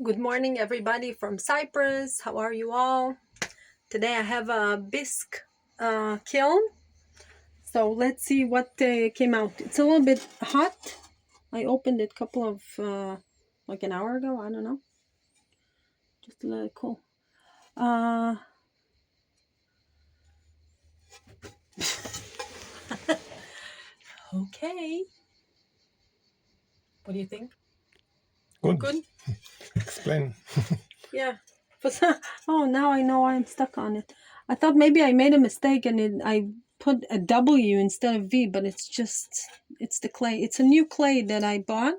Good morning, everybody from Cyprus. How are you all? Today I have a bisque kiln. So let's see what came out. It's a little bit hot. I opened it a couple of, like an hour ago. I don't know. Just a little cool. Okay. What do you think? Good. Good? Explain. Yeah. Oh, now I know why I'm stuck on it. I thought maybe I made a mistake and I put a W instead of V, but it's the clay. It's a new clay that I bought.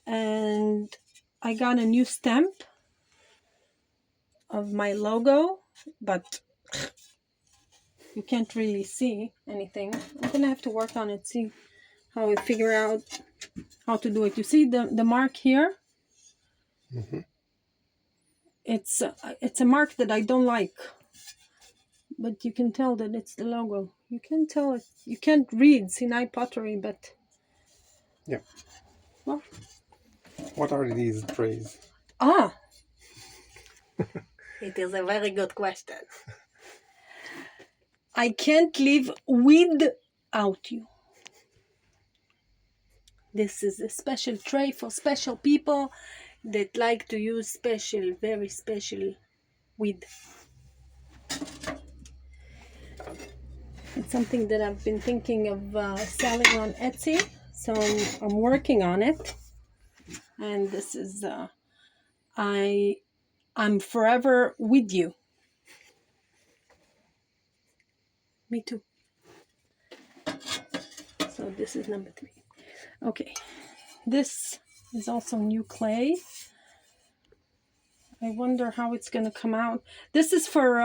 And I got a new stamp of my logo, but you can't really see anything. I'm gonna have to work on it, see how I figure out how to do it. You see the mark here? Mm-hmm. It's a mark that I don't like, but you can tell that it's the logo. You can tell it. You can't read Sinai Pottery, but Yeah. well, What are these trays? It is a very good question. I can't live without you. This is a special tray for special people that like to use special, very special weed. It's something that I've been thinking of selling on Etsy, so I'm working on it. And this is I'm forever with you. Me too. So this is number 3. Okay, this is also new clay. I wonder how it's gonna come out. This is for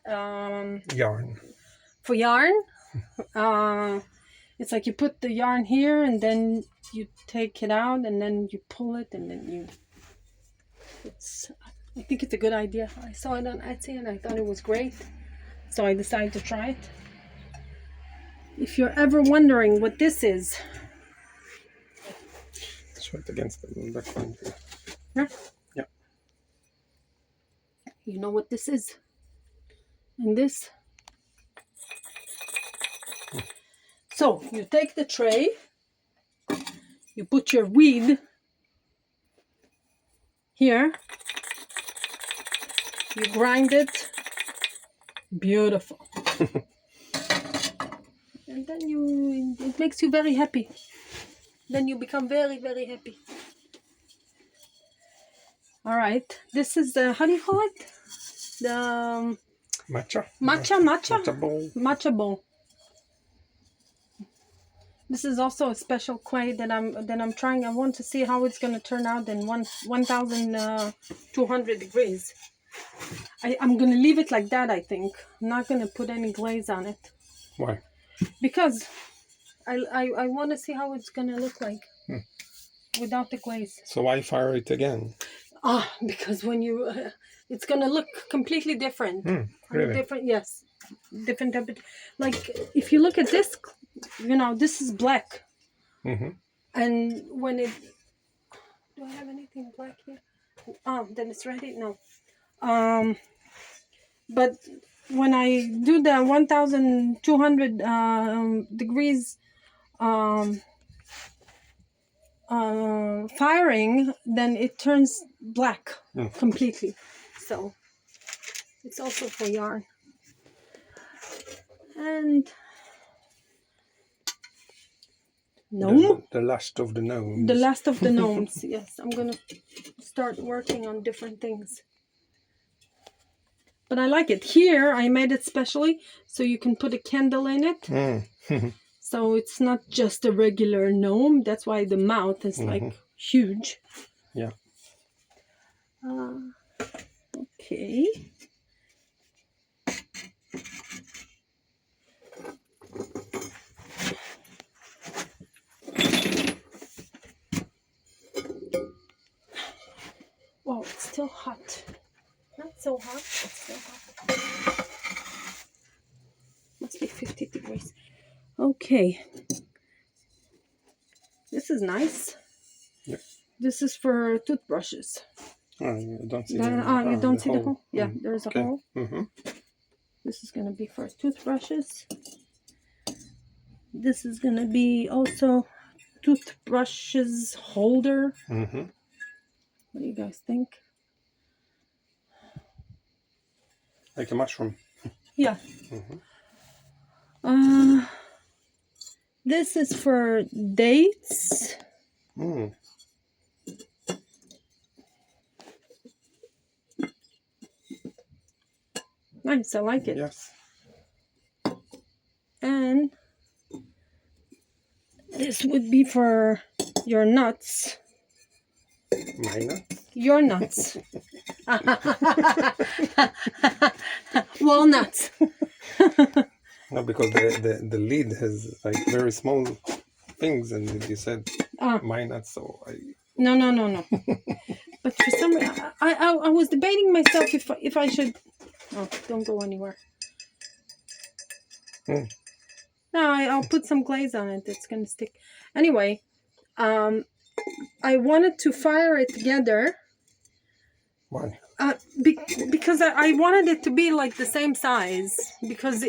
Yarn. for yarn. It's like you put the yarn here and then you take it out and then you pull it and then I think it's a good idea. I saw it on Etsy and I thought it was great, so I decided to try it. If you're ever wondering what this is, Show it against the background. huh? Yeah. You know what this is. And this. So you take the tray, you put your weed here, you grind it, beautiful. And then it makes you very happy. Then you become very, very happy. All right, this is the, how do you call it? The Matcha bowl. matcha bowl. This is also a special clay that I'm trying. I want to see how it's going to turn out in 1,200 degrees. I'm going to leave it like that, I think. I'm not going to put any glaze on it. Why? Because I want to see how it's going to look like without the glaze. So why fire it again? Because when you... it's going to look completely different. Really? Different, yes. Different temperature. Like, if you look at this, this is black. Mm-hmm. And when it... Do I have anything black here? Then it's ready? No. But when I do the 1,200 degrees firing, then it turns black completely. So it's also for yarn. And gnome? The last of the gnomes. The last of the gnomes, yes. I'm going to start working on different things. But I like it. Here, I made it specially so you can put a candle in it. So it's not just a regular gnome. That's why the mouth is like huge. Yeah. Okay. Wow, it's still hot. Not so hot, but still hot. Must be 50 degrees. Okay. This is nice. Yeah. This is for toothbrushes. Oh, I don't see You don't see the hole? Yeah, Mm, there's a okay. hole. Mm-hmm. This is going to be for toothbrushes. This is going to be also toothbrushes holder. Mm-hmm. What do you guys think? Like a mushroom. Yeah. Mm-hmm. This is for dates. Mm. Nice, I like it. Yes. And this would be for your nuts. My nuts? Your nuts. Walnuts. No, because the lid has like very small things, and you said my nuts, so I. No. But for some reason, I was debating myself if I should. Oh, don't go anywhere. Mm. No, I'll put some glaze on it. It's gonna stick. Anyway, I wanted to fire it together. Why? Because I wanted it to be like the same size, because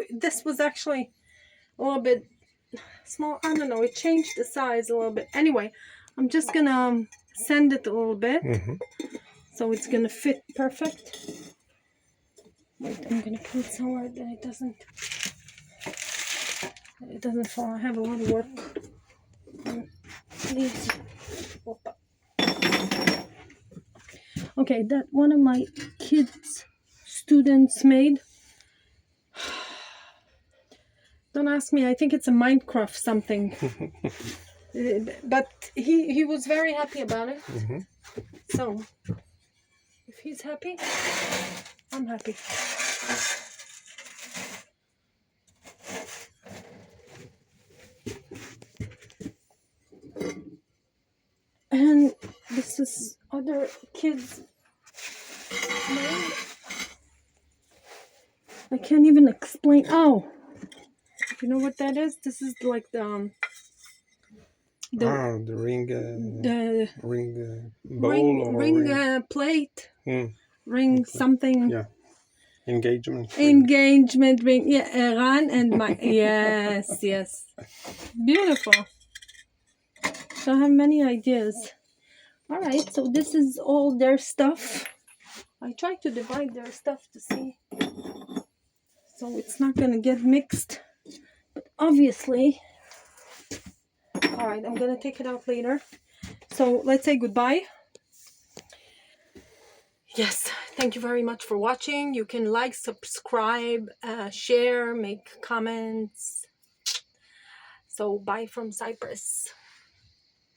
this was actually a little bit small. I don't know, it changed the size a little bit. Anyway, I'm just gonna sand it a little bit, so it's gonna fit perfect. Wait, I'm gonna put it somewhere that it doesn't fall. I have a lot of work. Please. Okay, that one of my kids' students made. Don't ask me. I think it's a Minecraft something. But he was very happy about it. So if he's happy, I'm happy. And this is other kids made. I can't even explain. Oh, you know what that is? This is like the ring bowl or ring plate, ring something. Yeah, engagement ring. Yeah, Iran and my yes. Beautiful. So I have many ideas. All right, so this is all their stuff. I try to divide their stuff to see, so it's not gonna get mixed. But obviously, all right, I'm gonna take it out later. So let's say goodbye. Yes, thank you very much for watching. You can like, subscribe, share, make comments. So bye from Cyprus.